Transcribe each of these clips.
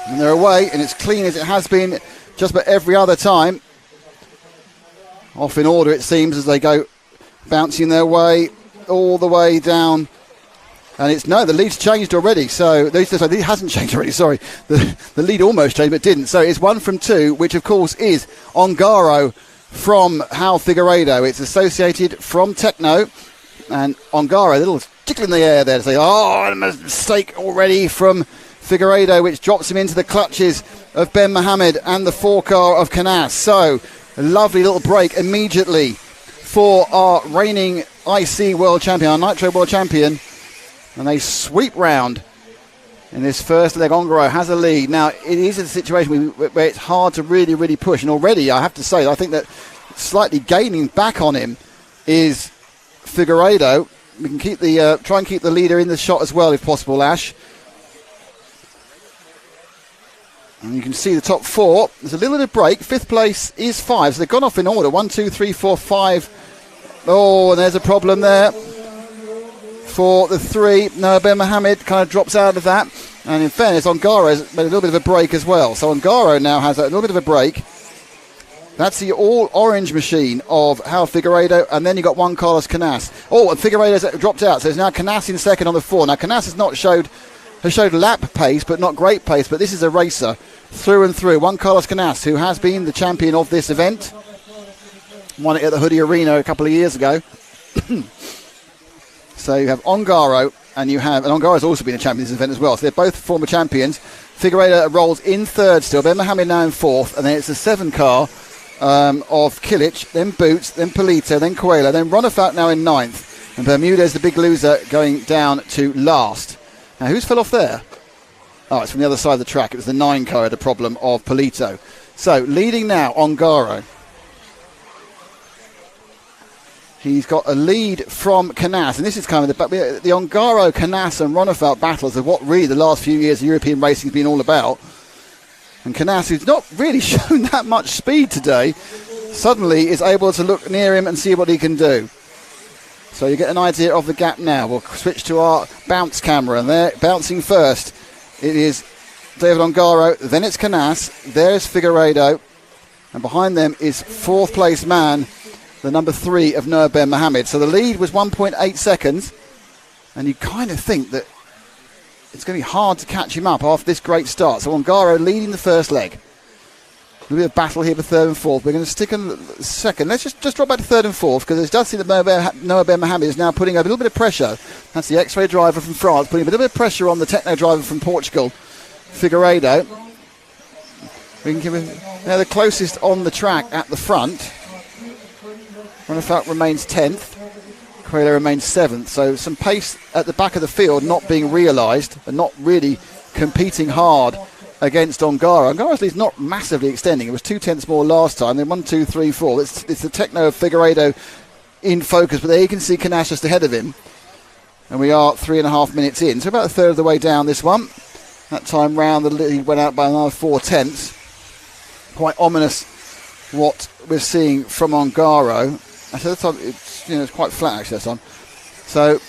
And they're away, and it's clean as it has been just about every other time. Off in order, it seems, as they go bouncing their way all the way down. And the lead's changed already. So the lead hasn't changed already, sorry. The lead almost changed, but didn't. So it's 1 from 2, which of course is Ongaro from Hal Figueiredo. It's associated from Techno. And Ongaro, a little tickle in the air there to say, a mistake already from Figueiredo, which drops him into the clutches of Ben Mohamed and the 4 car of Canas. So a lovely little break immediately for our reigning IC world champion, our Nitro world champion. And they sweep round in this first leg. Ongaro has a lead. Now, it is a situation where it's hard to really, really push. And already, I have to say, I think that slightly gaining back on him is Figueiredo. We can keep try and keep the leader in the shot as well, if possible, Ash. And you can see the top 4. There's a little bit of break. 5th place is 5. So they've gone off in order. 1, 2, 3, 4, 5. Oh, and there's a problem there for the 3. No, Ben Mohamed kind of drops out of that. And in fairness, Ongaro's made a little bit of a break as well. So Ongaro now has a little bit of a break. That's the all-orange machine of Hal Figueiredo. And then you've got Juan Carlos Canas. Oh, and Figueiredo's dropped out. So it's now Canas in second on the 4. Now, Canas has showed lap pace, but not great pace. But this is a racer through and through. Juan Carlos Canas, who has been the champion of this event. Won it at the Hoodie Arena a couple of years ago. So you have Ongaro, and Ongaro's also been a champion of this event as well. So they're both former champions. Figueiredo rolls in 3rd still. Ben Mohamed now in 4th. And then it's the 7 car of Kilic, then Boots, then Polito, then Coelho, then Ronefalk now in 9th. And Bermudez, the big loser, going down to last. Now, who's fell off there? Oh, it's from the other side of the track. It was the 9 car had a problem of Polito. So, leading now, Ongaro. He's got a lead from Canas, and this is kind of the Ongaro, Canas and Ronefalk battles of what really the last few years of European racing has been all about. And Canas, who's not really shown that much speed today, suddenly is able to look near him and see what he can do. So you get an idea of the gap now. We'll switch to our bounce camera, and there, bouncing first, it is David Ongaro, then it's Canas, there's Figueiredo, and behind them is 4th place man, the number 3 of Noah Ben Mohamed. So the lead was 1.8 seconds, and you kind of think that it's going to be hard to catch him up after this great start. So Ongaro leading the first leg. A little bit of battle here for 3rd and 4th. We're going to stick in second. Let's just drop back to 3rd and 4th, because it does seem that Noah Ben Mohamed is now putting a little bit of pressure. That's the X-Ray driver from France, putting a little bit of pressure on the Techno driver from Portugal, Figueiredo. We can give him the closest on the track at the front. Ronefalk remains 10th. Coelho remains 7th. So some pace at the back of the field not being realised and not really competing hard against Ongaro. Ongaro's lead's not massively extending. It was 2 tenths more last time. Then 1, 2, 3, 4. It's the Techno of Figueiredo in focus. But there you can see Canas just ahead of him. And we are 3.5 minutes in. So about a third of the way down this one. That time round the lead went out by another 4 tenths. Quite ominous what we're seeing from Ongaro. Actually, this time it's quite flat actually this time. So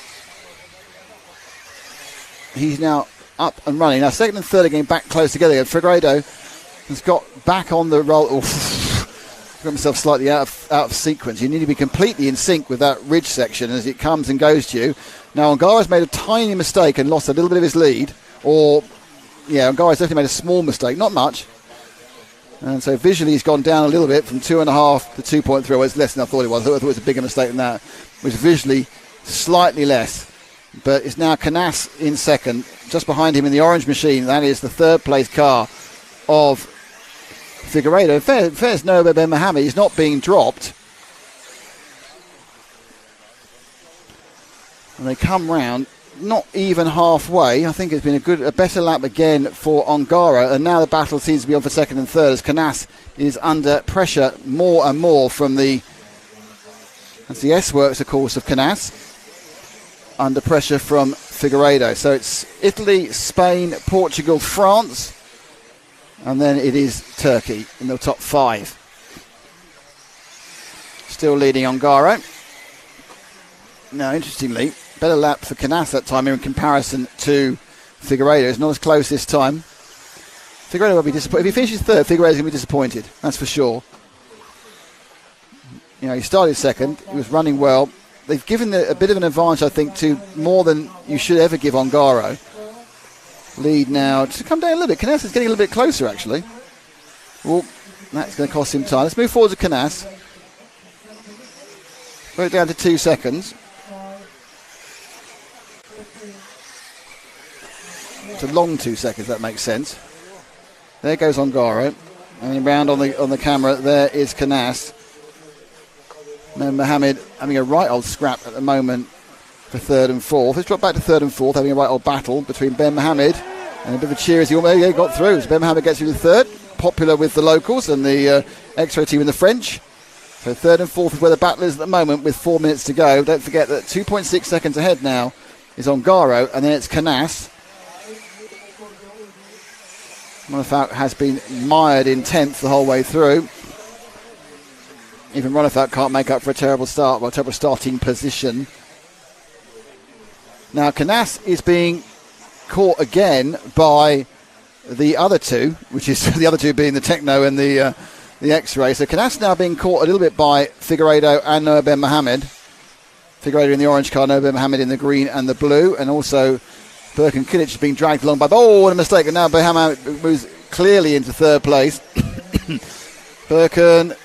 he's now up and running. Now 2nd and 3rd are getting back close together again. Figueiredo has got back on the roll. Got himself slightly out of sequence. You need to be completely in sync with that ridge section as it comes and goes to you. Now Ongaro's made a tiny mistake and lost a little bit of his lead. Ongaro's definitely made a small mistake, not much. And so visually he's gone down a little bit from 2.5 to 2.3. Well, it's less than I thought it was. I thought it was a bigger mistake than that. It was visually slightly less. But it's now Canas in second. Just behind him in the orange machine, that is the 3rd place car of Figueiredo. In fairness, Noah Ben Mohamed is not being dropped. And they come round not even halfway. I think it's been a better lap again for Ongaro, and now the battle seems to be on for 2nd and 3rd as Canas is under pressure more and more from that's the S-Works, of course, of Canas, under pressure from Figueiredo. So it's Italy, Spain, Portugal, France, and then it is Turkey in the top 5. Still leading Ongaro. Now, interestingly, better lap for Canas that time in comparison to Figueiredo. It's not as close this time. Figueiredo will be disappointed. If he finishes third, Figueiredo's going to be disappointed. That's for sure. He started second. He was running well. They've given a bit of an advantage, I think, to more than you should ever give Ongaro. Lead now to come down a little bit. Canas is getting a little bit closer, actually. Well, that's going to cost him time. Let's move forward to Canas. Put it down to 2 seconds. It's a long 2 seconds, that makes sense. There goes Ongaro. And round on the camera, there is Canas. And Mohammed having a right old scrap at the moment for third and fourth. Let's drop back to third and fourth, having a right old battle between Ben Mohammed and a bit of a cheer as he almost got through. So Ben Mohammed gets through to third, popular with the locals and the X-Ray team and the French. So third and fourth is where the battle is at the moment with 4 minutes to go. Don't forget that 2.6 seconds ahead now is Ongaro, and then it's Canas. Ronefalk has been mired in 10th the whole way through. Even Ronefalk can't make up for a terrible start, well, a terrible starting position. Now, Canas is being caught again by the other two, which is the other two being the Techno and the X-Ray. So Canas now being caught a little bit by Figueiredo and Noah Ben Mohammed. Figueiredo in the orange car, Noah Ben Mohammed in the green and the blue. And also Birkin Kilic is being dragged along by... Oh, what a mistake. And now Ben Mohammed moves clearly into third place. Birkin...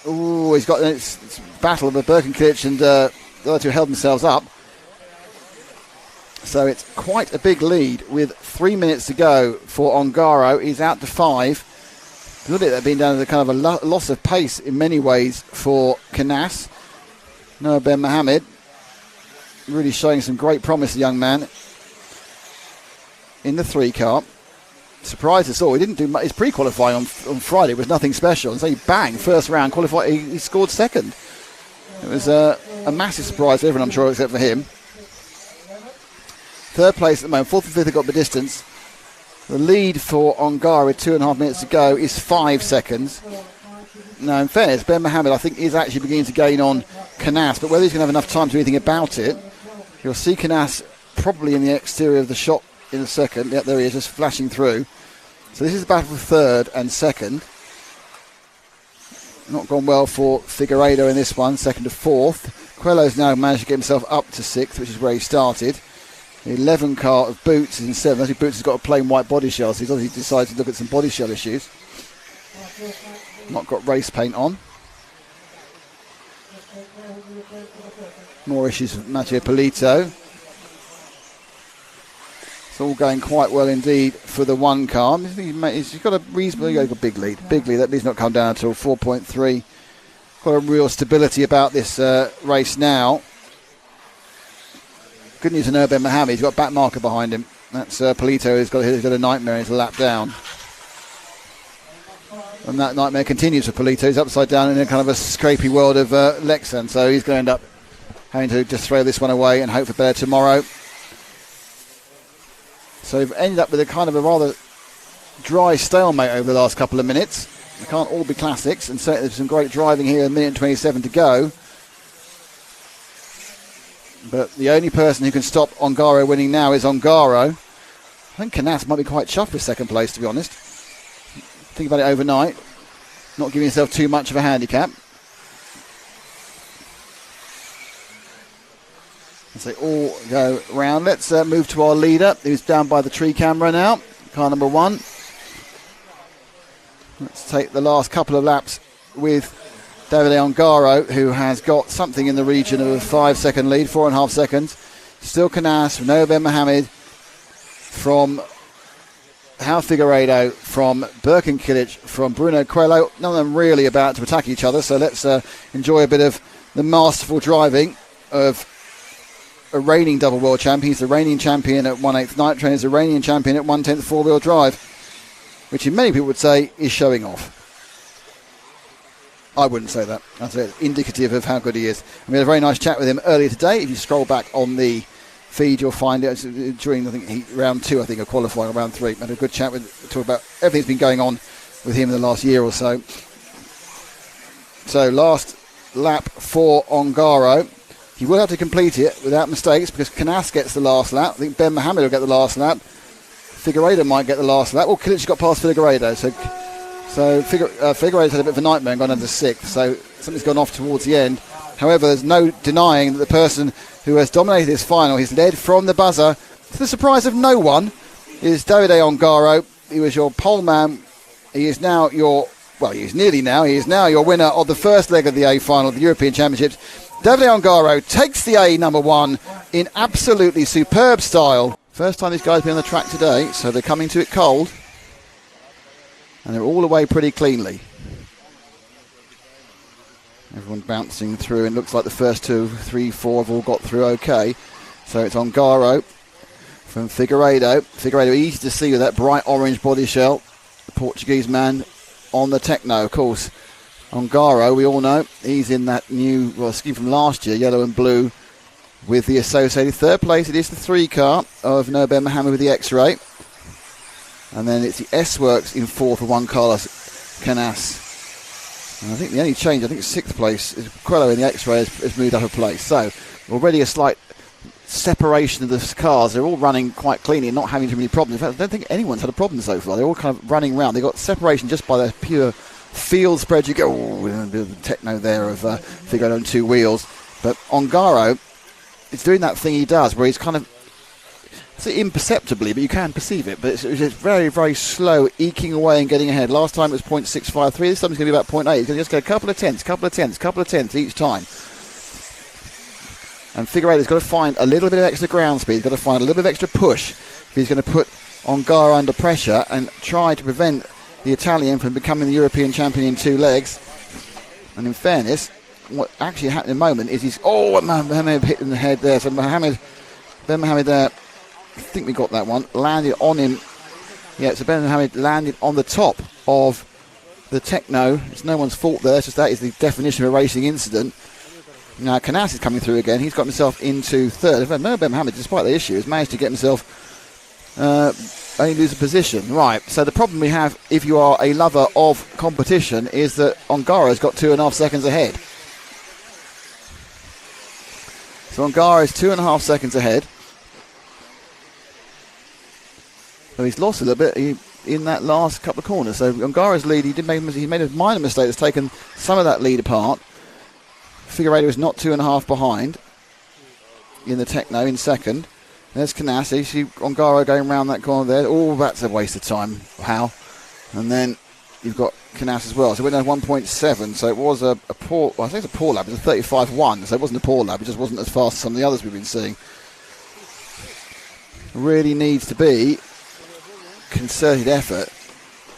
Oh, he's got it's battle with Birkin Kilic and the other two held themselves up. So it's quite a big lead with 3 minutes to go for Ongaro. He's out to 5. A little bit that been down to kind of a loss of pace in many ways for Canas. Noah Ben Mohammed really showing some great promise, the young man, in the 3 car. Surprised us all. He didn't do much. His pre-qualifying on Friday was nothing special. And so he bang, first round, qualified. He scored second. It was a massive surprise for everyone, I'm sure, except for him. Third place at the moment. Fourth and fifth have got the distance. The lead for Ongaro with 2.5 minutes to go is 5 seconds. Now, in fairness, Ben Mohammed, I think, is actually beginning to gain on Canas, but whether he's going to have enough time to do anything about it, you'll see Canas probably in the exterior of the shot in a second. Yep, there he is, just flashing through. So this is the battle for third and second. Not gone well for Figueiredo in this one, second to fourth. Coelho's now managed to get himself up to sixth, which is where he started. The 11 car of Boots is in seventh. Actually, Boots has got a plain white body shell, so he's obviously decided to look at some body shell issues. Not got race paint on. More issues with Matteo Polito. It's all going quite well indeed for the 1 car. He's got a reasonably big lead. Big lead. That lead's not come down until 4.3. Got a real stability about this race now. Good news to know Ben Mohammed. He's got a back marker behind him. That's Polito. He's got a nightmare in his lap down. And that nightmare continues for Polito. He's upside down in a kind of a scrapey world of Lexan. So he's going to end up having to just throw this one away and hope for better tomorrow. So we've ended up with a kind of a rather dry stalemate over the last couple of minutes. They can't all be classics, and certainly there's some great driving here, 1 minute and 27 to go. But the only person who can stop Ongaro winning now is Ongaro. I think Canas might be quite chuffed with second place, to be honest. Think about it overnight. Not giving yourself too much of a handicap. As they all go round. Let's move to our leader, who's down by the tree camera now. Car number 1. Let's take the last couple of laps with Davide Ongaro, who has got something in the region of a 5-second lead, 4.5 seconds. Still Canas from Noah Ben Mohammed, from João Figueiredo, from Birkin Kilic, from Bruno Coelho. None of them really about to attack each other, so let's enjoy a bit of the masterful driving of a reigning double world champion. He's the reigning champion at 1/8 night train. He's the reigning champion at 1/10 four-wheel drive, which in many people would say is showing off. I wouldn't say that. I'd say it's indicative of how good he is. And we had a very nice chat with him earlier today. If you scroll back on the feed, you'll find it during, I think, round 2, I think, of qualifying, or round 3. We had a good chat talk about everything that's been going on with him in the last year or so. So last lap for Ongaro. He will have to complete it without mistakes because Canas gets the last lap. I think Ben Mohammed will get the last lap. Figueiredo might get the last lap. Well, Kilic got past Figueiredo, so Figueiredo's had a bit of a nightmare and gone under 6th, so something's gone off towards the end. However, there's no denying that the person who has dominated this final, he's led from the buzzer, to the surprise of no one, is Davide Ongaro. He was your pole man. He is now he's now your winner of the first leg of the A final of the European Championships. Davide Ongaro takes the A number 1 in absolutely superb style. First time these guys have been on the track today, so they're coming to it cold. And they're all away pretty cleanly. Everyone bouncing through, and looks like the first 2, 3, 4 have all got through okay. So it's Ongaro from Figueiredo. Figueiredo easy to see with that bright orange body shell. The Portuguese man on the Techno, of course. Ongaro, we all know, he's in that new scheme from last year, yellow and blue, with the associated third place. It is the 3 car of Noah Ben Mohammed with the X-Ray. And then it's the S-Works in 4th of Juan Carlos Canas. And I think the only change, 6th place, is Quello in the X-Ray has moved up a place. So already a slight separation of the cars. They're all running quite cleanly and not having too many problems. In fact, I don't think anyone's had a problem so far. They're all kind of running around. They've got separation just by the pure field spread. You go, a bit of the Techno there of Figueiredo on 2 wheels. But Ongaro is doing that thing he does where he's kind of, imperceptibly, but you can perceive it, but it's just very, very slow, eking away and getting ahead. Last time it was 0.653, this time it's going to be about 0.8. He's going to just get a couple of tenths each time. And Figueiredo's got to find a little bit of extra ground speed. He's got to find a little bit of extra push if he's going to put Ongaro under pressure and try to prevent the Italian from becoming the European champion in 2 legs. And in fairness, what actually happened in a moment is Mohammed hit in the head there. So Ben Mohammed there, I think we got that one, landed on him. Yeah, so Ben Mohammed landed on the top of the Techno. It's no one's fault there, it's just that is the definition of a racing incident. Now Canas is coming through again. He's got himself into 3rd. No, Ben Mohammed, despite the issue, has managed to get himself only lose a position. Right, so the problem we have, if you are a lover of competition, is that Ongaro's got 2.5 seconds ahead. So Ongaro is 2.5 seconds ahead. So he's lost a little bit in that last couple of corners. So Ongaro's lead, he made a minor mistake that's taken some of that lead apart. Figueiredo is not 2.5 behind in the Techno in 2nd. There's Canas. You see Ongaro going around that corner there. Oh, that's a waste of time. How? And then you've got Canas as well. So we're down 1.7. So it was a poor, I think it's a poor lap. It was a 35.1. So it wasn't a poor lap. It just wasn't as fast as some of the others we've been seeing. Really needs to be concerted effort.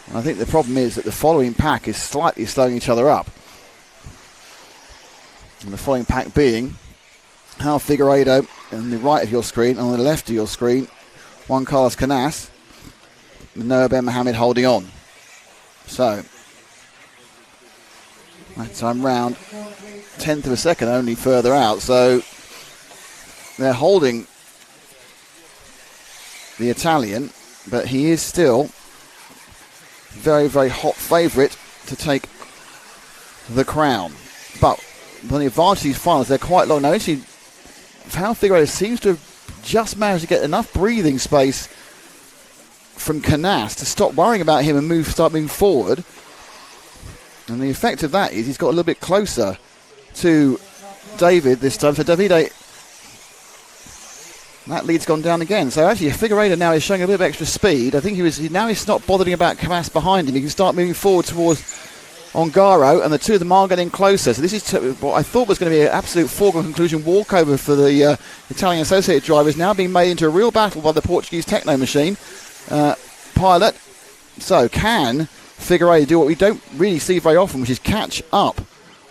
And I think the problem is that the following pack is slightly slowing each other up. And the following pack being Hal Figueiredo on the right of your screen, and on the left of your screen, Juan Carlos Canas, and Noah Ben Mohammed holding on. So, that time round, 1/10 of a second only further out. So, they're holding the Italian, but he is still very, very hot favourite to take the crown. But on the advantage of these finals, they're quite long. Now, actually, Hal Figueiredo seems to have just managed to get enough breathing space from Canas to stop worrying about him and start moving forward. And the effect of that is he's got a little bit closer to David this time. So Davide, that lead's gone down again. So actually Figueiredo now is showing a bit of extra speed. I think now he's not bothering about Canas behind him. He can start moving forward towards Ongaro, and the two of them are getting closer. So this is what I thought was going to be an absolute foregone conclusion walkover for the Italian associated drivers, now being made into a real battle by the Portuguese Techno machine pilot. So can Figueiredo do what we don't really see very often, which is catch up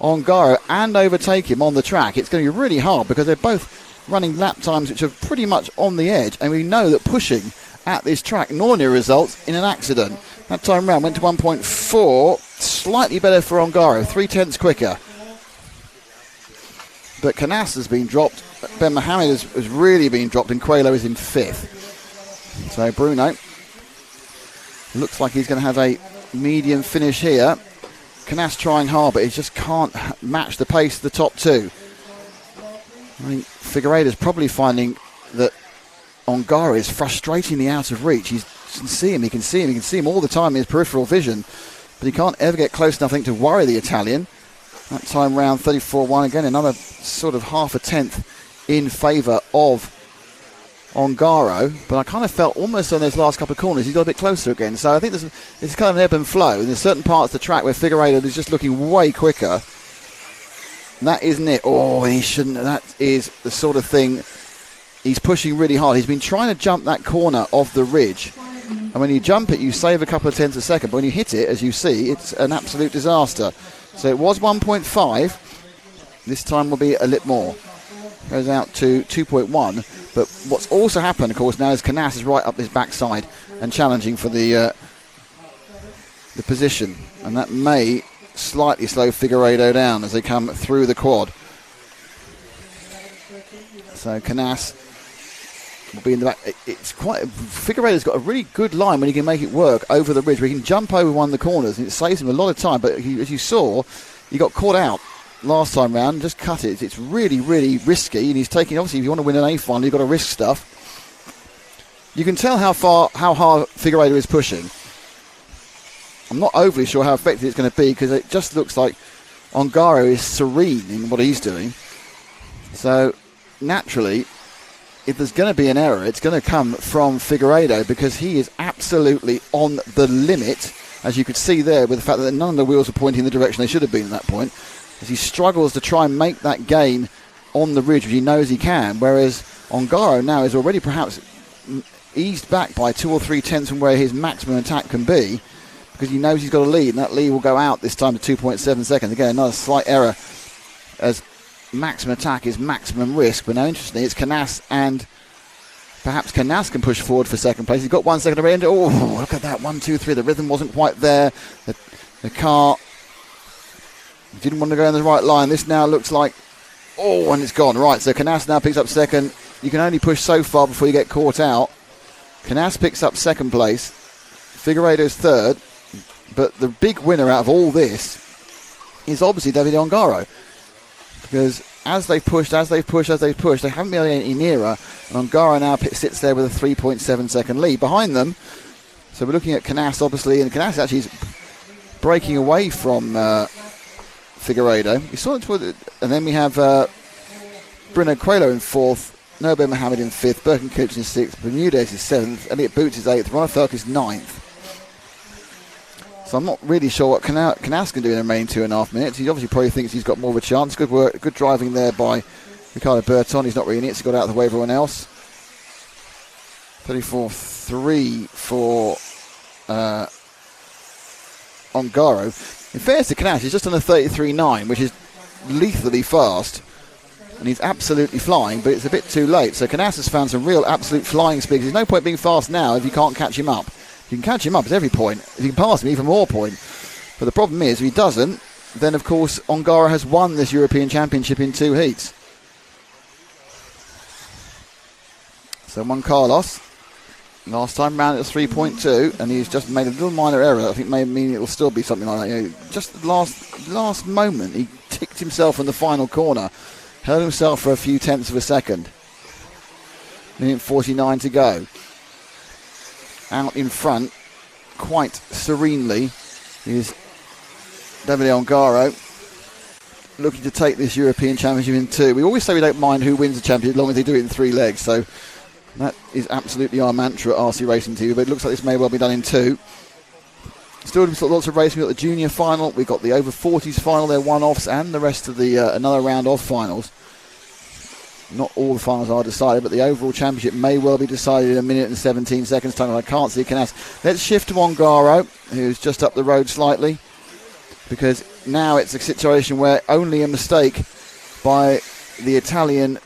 Ongaro and overtake him on the track? It's going to be really hard because they're both running lap times which are pretty much on the edge, and we know that pushing at this track normally results in an accident. That time round went to 1.4, slightly better for Ongaro, 0.3 quicker. But Canas has been dropped, Ben Mohammed has really been dropped, and Quello is in 5th. So Bruno looks like he's going to have a medium finish here. Canas trying hard, but he just can't match the pace of the top two. I think Figueiredo is probably finding that Ongaro is frustratingly out of reach. He's can see him. He can see him all the time in his peripheral vision. But he can't ever get close enough, I think, to worry the Italian. That time round 34-1 again, another sort of half a tenth in favour of Ongaro. But I kind of felt almost on those last couple of corners he's got a bit closer again. So I think it's kind of an ebb and flow. And there's certain parts of the track where Figueiredo is just looking way quicker. And that isn't it. Oh, he shouldn't. That is the sort of thing. He's pushing really hard. He's been trying to jump that corner off the ridge. And when you jump it, you save a couple of tenths a second. But when you hit it, as you see, it's an absolute disaster. So it was 1.5. This time will be a little more. Goes out to 2.1. But what's also happened, of course, now is Canas is right up his backside and challenging for the position. And that may slightly slow Figueiredo down as they come through the quad. So Canas will be in the back. It's quite. Figueiredo's got a really good line when he can make it work over the ridge, where he can jump over one of the corners, and it saves him a lot of time. But as you saw, he got caught out last time round and just cut it. It's really, really risky, and he's taking. Obviously, if you want to win an A final, you've got to risk stuff. You can tell how hard Figueiredo is pushing. I'm not overly sure how effective it's going to be because it just looks like Ongaro is serene in what he's doing. So naturally, if there's going to be an error, it's going to come from Figueiredo because he is absolutely on the limit, as you could see there with the fact that none of the wheels are pointing in the direction they should have been at that point, as he struggles to try and make that gain on the ridge, which he knows he can, whereas Ongaro now is already perhaps eased back by 2 or 3 tenths from where his maximum attack can be, because he knows he's got a lead, and that lead will go out this time to 2.7 seconds. Again, another slight error, as maximum attack is maximum risk. But now, interestingly, it's Canas, and perhaps Canas can push forward for second place. He's got 1 second to end. Oh, look at that, 1, 2, 3. The rhythm wasn't quite there. The car didn't want to go in the right line. This now looks like, oh, and it's gone. Right, so Canas now picks up second. You can only push so far before you get caught out. Canas picks up second place. Figueiredo's third. But the big winner out of all this is obviously Davide Ongaro. Because as they've pushed, they haven't been any nearer. And Ongaro now sits there with a 3.7 second lead behind them. So we're looking at Canas, obviously, and Canas actually is breaking away from Figueiredo. And then we have Bruno Coelho in fourth, Norbert Mohamed in fifth, Birkenkoop in sixth, Bermudez is seventh, Elliot Boots is eighth, Ronald Felk is ninth. So I'm not really sure what Canas can do in the remaining 2.5 minutes. He obviously probably thinks he's got more of a chance. Good work, good driving there by Ricardo Berton. He's not really in it, so he got out of the way of everyone else. 34.3 for Ongaro. In fairness to Canas, he's just on a 33.9, which is lethally fast. And he's absolutely flying, but it's a bit too late. So Canas has found some real absolute flying speed. There's no point being fast now if you can't catch him up. If you can catch him up, it's every point. If you can pass him, even more point. But the problem is, if he doesn't, then of course Ongaro has won this European Championship in 2 heats. So Juan Carlos, last time round it was 3.2, and he's just made a little minor error. I think may mean it will still be something like that. You know, just the last moment, he ticked himself in the final corner, held himself for a few tenths of a second. Minute 49 to go. Out in front, quite serenely, is Davide Ongaro, looking to take this European Championship in 2. We always say we don't mind who wins the championship as long as they do it in 3 legs. So that is absolutely our mantra at RC Racing TV. But it looks like this may well be done in 2. Still lots of racing. We've got the junior final, we've got the over 40s final, they're one-offs, and the rest of the another round of finals. Not all the finals are decided, but the overall championship may well be decided in 1 minute and 17 seconds time. I can't see Canas. Let's shift to Ongaro, who's just up the road slightly, because now it's a situation where only a mistake by the Italian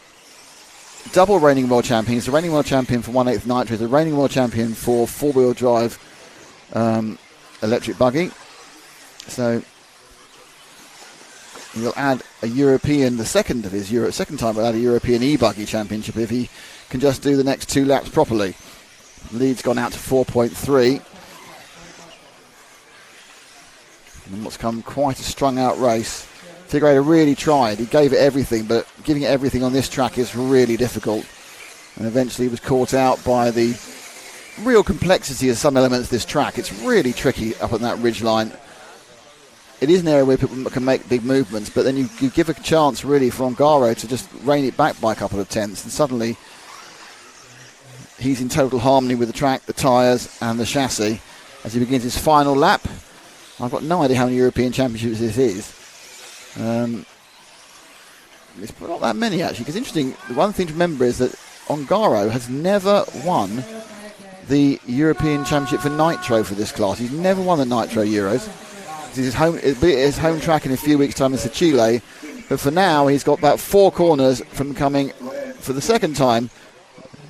double reigning world champion. He's the reigning world champion for 1/8 Nitro, the reigning world champion for 4-wheel drive electric buggy. So he'll add a European, the second time he'll add a European E-Buggy Championship if he can just do the next 2 laps properly. The lead's gone out to 4.3. And what's come quite a strung out race. Figueiredo really tried. He gave it everything, but giving it everything on this track is really difficult. And eventually he was caught out by the real complexity of some elements of this track. It's really tricky up on that ridge line. It is an area where people can make big movements, but then you give a chance really for Ongaro to just rein it back by a couple of tenths, and suddenly he's in total harmony with the track, the tyres and the chassis as he begins his final lap. I've got no idea how many European Championships this is. It's not that many actually, because interesting, the one thing to remember is that Ongaro has never won the European Championship for Nitro for this class. He's never won the Nitro Euros. It'll be his home track in a few weeks' time in Chile, but for now he's got about 4 corners from becoming, for the second time,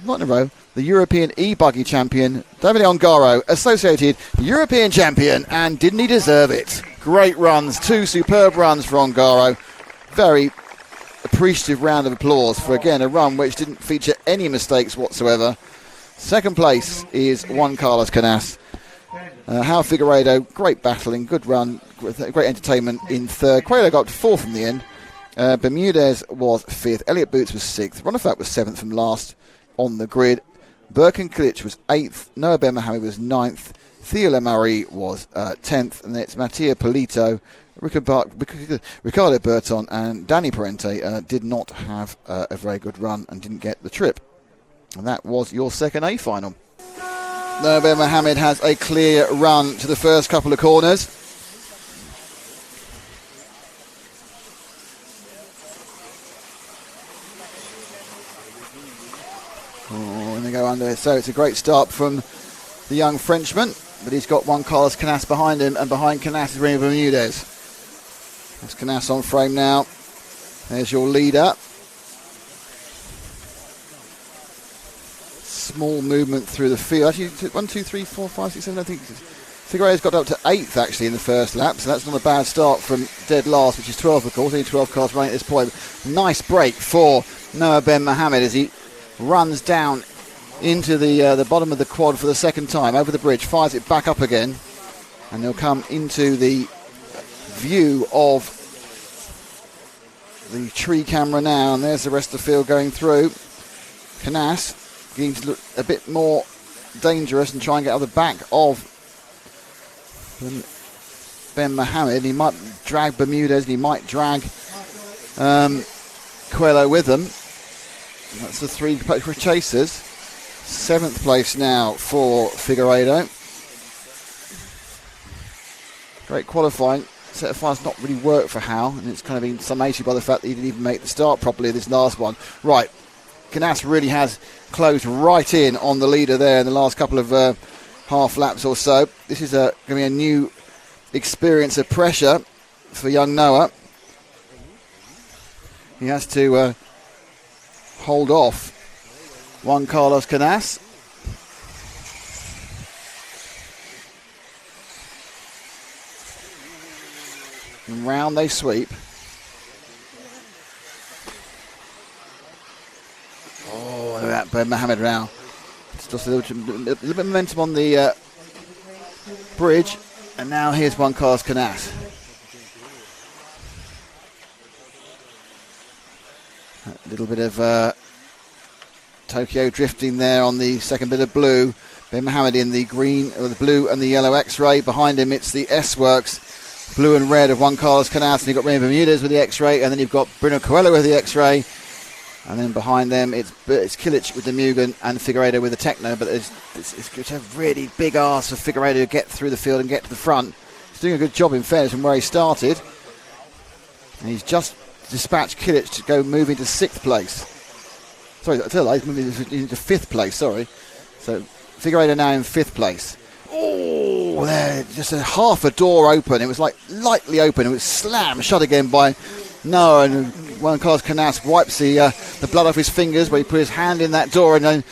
not in a row, the European E-Buggy champion. Davide Ongaro, associated European champion, and didn't he deserve it? Great runs, 2 superb runs for Ongaro. Very appreciative round of applause for, again, a run which didn't feature any mistakes whatsoever. Second place is Juan Carlos Canas. Hal Figueiredo, great battling, good run, great entertainment in third. Coelho got up to 4th from the end. Bermudez was 5th. Elliot Boots was 6th. Ronefat was 7th from last on the grid. Birkin Kilic was 8th. Noah Ben Mohamed was 9th. Theo Lemarie was 10th. And it's Mattia Polito, Ricardo Berton and Danny Parente did not have a very good run and didn't get the trip. And that was your second A final. Noah Ben Mohamed has a clear run to the first couple of corners. And they go under. So it's a great start from the young Frenchman, but he's got Juan Carlos Canas behind him, and behind Canas is Remy Bermudez. That's Canas on frame now. There's your leader. Small movement through the field. Actually, 1, 2, 3, 4, 5, 6, 7. I think Figueiredo's got up to 8th actually in the first lap, so that's not a bad start from dead last, which is 12th, of course. Only 12 cars running at this point. Nice break for Noah Ben Mohamed as he runs down into the bottom of the quad for the second time over the bridge, fires it back up again, and they'll come into the view of the tree camera now, and there's the rest of the field going through. Canas beginning to look a bit more dangerous and try and get out the back of Ben Mohamed. He might drag Bermudez and he might drag Coelho with them. That's the 3 chasers. 7th place now for Figueiredo. Great qualifying. Set of fires not really worked for Hal, and it's kind of been summated by the fact that he didn't even make the start properly this last one. Right, Canas really has closed right in on the leader there in the last couple of half laps or so. This is going to be a new experience of pressure for young Noah. He has to hold off Juan Carlos Canas. And round they sweep. Oh, look at that, Ben Mohamed now. It's just a little bit of momentum on the bridge. And now here's Juan Carlos Canas. A little bit of Tokyo drifting there on the second bit of blue. Ben Mohamed in the green, or the blue and the yellow X-ray. Behind him it's the S-Works, blue and red of Juan Carlos Canas. And you've got Remy Bermudez with the X-ray, and then you've got Bruno Coelho with the X-ray. And then behind them it's Kilic with the Mugen and Figueiredo with the Techno. But it's a really big ask for Figueiredo to get through the field and get to the front. He's doing a good job in fairness from where he started. And he's just dispatched Kilic to go move into 6th place. Sorry, I tell you, he's moving into 5th place, sorry. So Figueiredo now in 5th place. Oh, there, just a half a door open. It was like lightly open. It was slammed shut again by Noah, and Juan Carlos Canas wipes the blood off his fingers where he put his hand in that door and then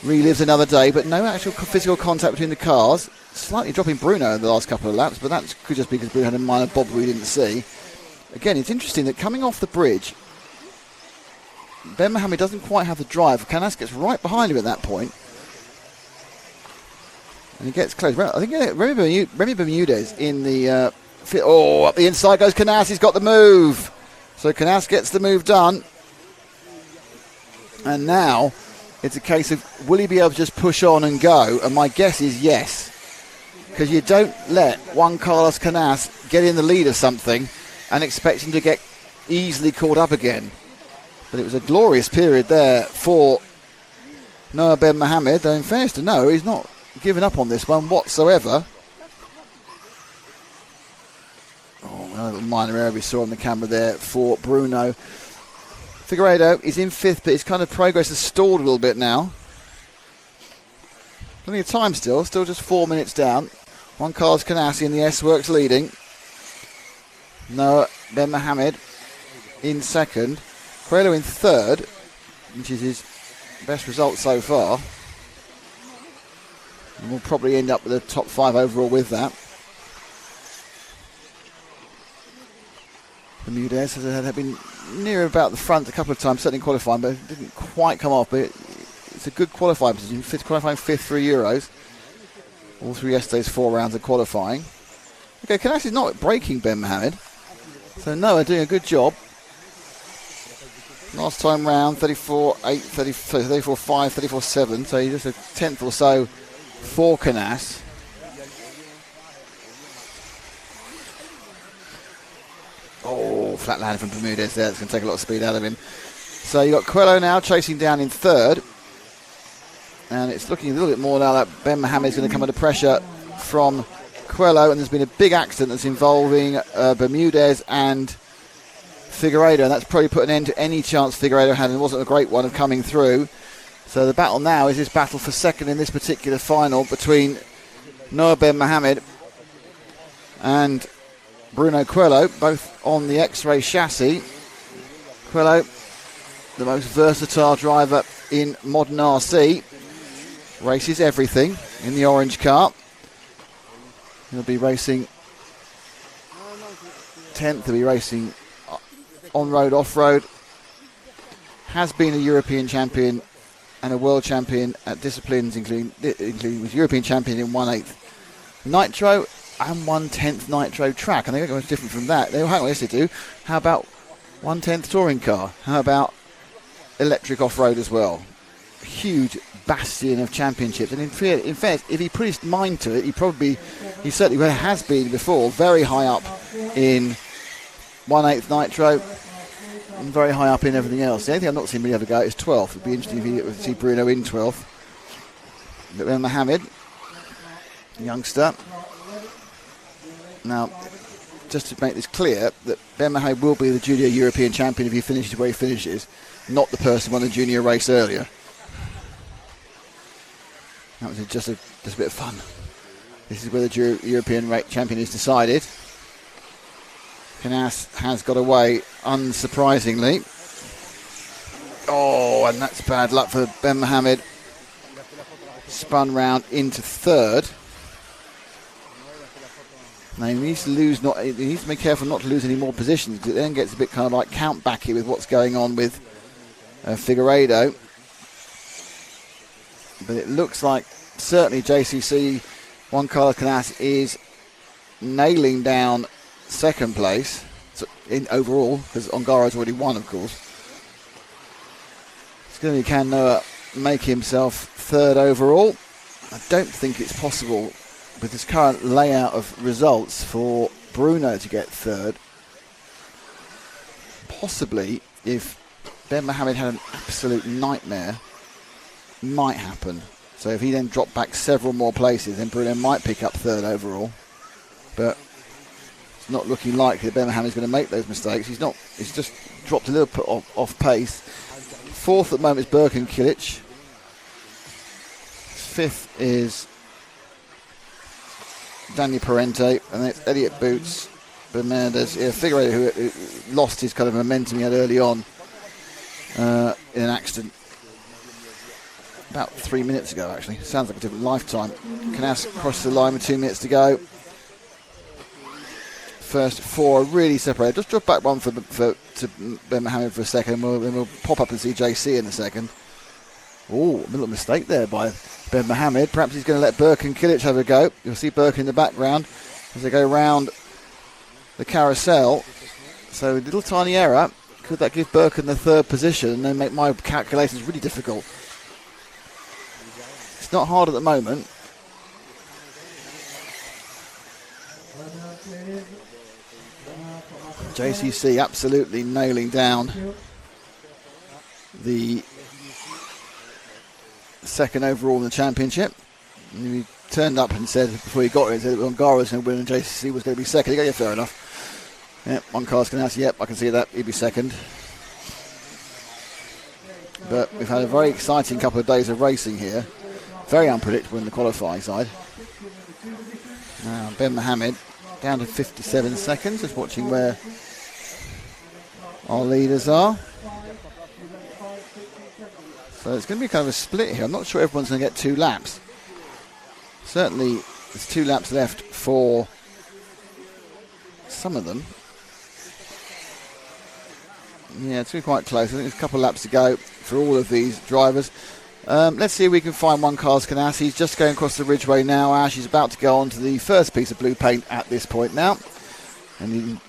relives another day. But no actual physical contact between the cars. Slightly dropping Bruno in the last couple of laps, but that could just be because Bruno had a minor bob we didn't see. Again, it's interesting that coming off the bridge, Ben Mohamed doesn't quite have the drive. Canas gets right behind him at that point. And he gets close. I think Remy Bermudez in the... up the inside goes Canas. He's got the move. So Canas gets the move done. And now It's a case of, will he be able to just push on and go? And my guess is yes. Because you don't let Juan Carlos Canas get in the lead of something and expect him to get easily caught up again. But it was a glorious period there for Noah Ben Mohamed. In fairness to Noah, he's not given up on this one whatsoever. Oh, a little minor error we saw on the camera there for Bruno. Figueiredo is in fifth, but his kind of progress has stalled a little bit now. Plenty of time still just 4 minutes down. Juan Carlos Canassi in the S-Works leading. Noah Ben Mohamed in second. Coelho in third, which is his best result so far. And we'll probably end up with a top 5 overall with that. Bermudez has been near about the front a couple of times, certainly qualifying, but didn't quite come off. But it's a good qualifying position. Qualifying fifth for Euros. All through yesterday's 4 rounds of qualifying. Okay, Canassi's not breaking Ben Mohamed. So Noah doing a good job. Last time round, 34-8, 34-5, 34-7. So he's just a tenth or so for Canas. Oh, flat landing from Bermudez there. It's going to take a lot of speed out of him. So you've got Coelho now chasing down in third. And it's looking a little bit more now that Ben Mohamed is going to come under pressure from Coelho. And there's been a big accident that's involving Bermudez and Figueiredo. And that's probably put an end to any chance Figueiredo had. And it wasn't a great one of coming through. So the battle now is this battle for second in this particular final between Noah Ben Mohamed and Bruno Coelho, both on the X-Ray chassis. Coelho, the most versatile driver in modern RC, races everything in the orange car. He'll be racing 10th, he'll be racing on-road, off-road. Has been a European champion and a world champion at disciplines, including was European champion in 1/8 nitro and 1/10 nitro track. And they don't go much different from that. Hang on, yes they do. How about 1/10 touring car? How about electric off-road as well? Huge bastion of championships. And in fact, if he put his mind to it, he certainly has been before very high up in 1/8 nitro and very high up in everything else. The only thing I've not seen really ever go is 12th. It'd be interesting to see Bruno in 12th. But then Mohamed, youngster. Now, just to make this clear, that Ben Mohamed will be the junior European champion if he finishes where he finishes, not the person who won the junior race earlier. That was just a bit of fun. This is where the European champion is decided. Canas has got away, unsurprisingly. Oh, and that's bad luck for Ben Mohamed. Spun round into third. Now he needs to be careful not to lose any more positions, because it then gets a bit kind of like count-backy with what's going on with Figueiredo. But it looks like certainly JCC Juan Carlos Canas is nailing down second place in overall, because Ongaro's already won, of course. It's going to be, can Noah make himself third overall? I don't think it's possible with this current layout of results for Bruno to get third. Possibly, if Ben Mohamed had an absolute nightmare, might happen. So if he then dropped back several more places, then Bruno might pick up third overall. But it's not looking likely that Ben Mohamed is going to make those mistakes. He's not. He's just dropped a little bit off pace. Fourth at the moment is Birkin-Kilic. Fifth is Daniel Parente, and then it's Elliot Boots, Bermudez, Figueiredo, who lost his kind of momentum he had early on in an accident about 3 minutes ago, actually. Sounds like a different lifetime. Canas crosses the line with 2 minutes to go. First four are really separated. Just drop back one to Ben Mohamed for a second, then we'll pop up and see JC in a second. Oh, a little mistake there by Ben Mohamed. Perhaps he's going to let Birkin-Kilic have a go. You'll see Birkin in the background as they go round the carousel. So a little tiny error. Could that give Birkin the third position and then make my calculations really difficult? It's not hard at the moment. JCC absolutely nailing down the second overall in the championship. He turned up and said before he got here, he said Ongara was going to win and JCC was going to be second. He go, yeah, fair enough. Yep, one car's going to yep, I can see that. He'd be second. But we've had a very exciting couple of days of racing here. Very unpredictable in the qualifying side. Now, Ben Mohammed down to 57 seconds. Just watching where our leaders are. So it's going to be kind of a split here. I'm not sure everyone's going to get 2 laps. Certainly, there's 2 laps left for some of them. Yeah, it's going to be quite close. I think there's a couple of laps to go for all of these drivers. Let's see if we can find one Carlos Canas. He's just going across the ridgeway now. Ash is about to go on to the first piece of blue paint at this point now. And in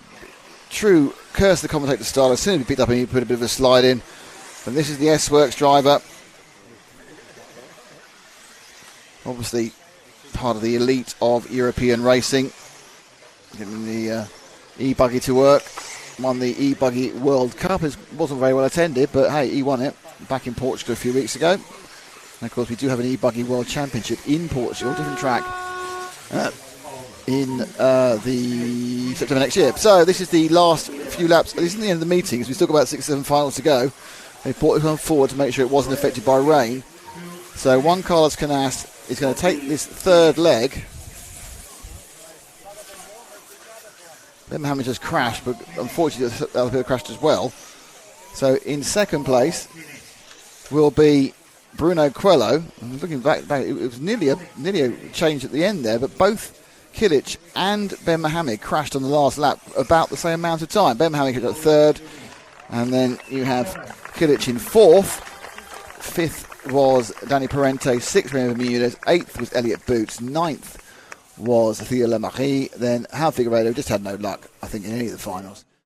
true curse the commentator style, as soon as he picked up and he put a bit of a slide in. And this is the S-Works driver. Obviously part of the elite of European racing. Getting the E-Buggy to work. Won the E-Buggy World Cup. It wasn't very well attended, but hey, he won it back in Portugal a few weeks ago. And of course, we do have an E-Buggy World Championship in Portugal, different track, in the September next year. So this is the last few laps. This is the end of the meetings. We've still got about 6 or 7 finals to go. They brought this one forward to make sure it wasn't affected by rain. So Juan Carlos Canas is going to take this third leg. Ben Mohammed just crashed, but unfortunately the other people crashed as well. So in second place will be Bruno Coelho. And looking back, it was nearly a change at the end there, but both Kilic and Ben Mohammed crashed on the last lap about the same amount of time. Ben Mohammed got third, and then you have Kilic in fourth. Fifth was Danny Parente, sixth Remy Bermudez, eighth was Elliot Boots, ninth was Theo Lemarie, then Hal Figueiredo just had no luck, I think, in any of the finals.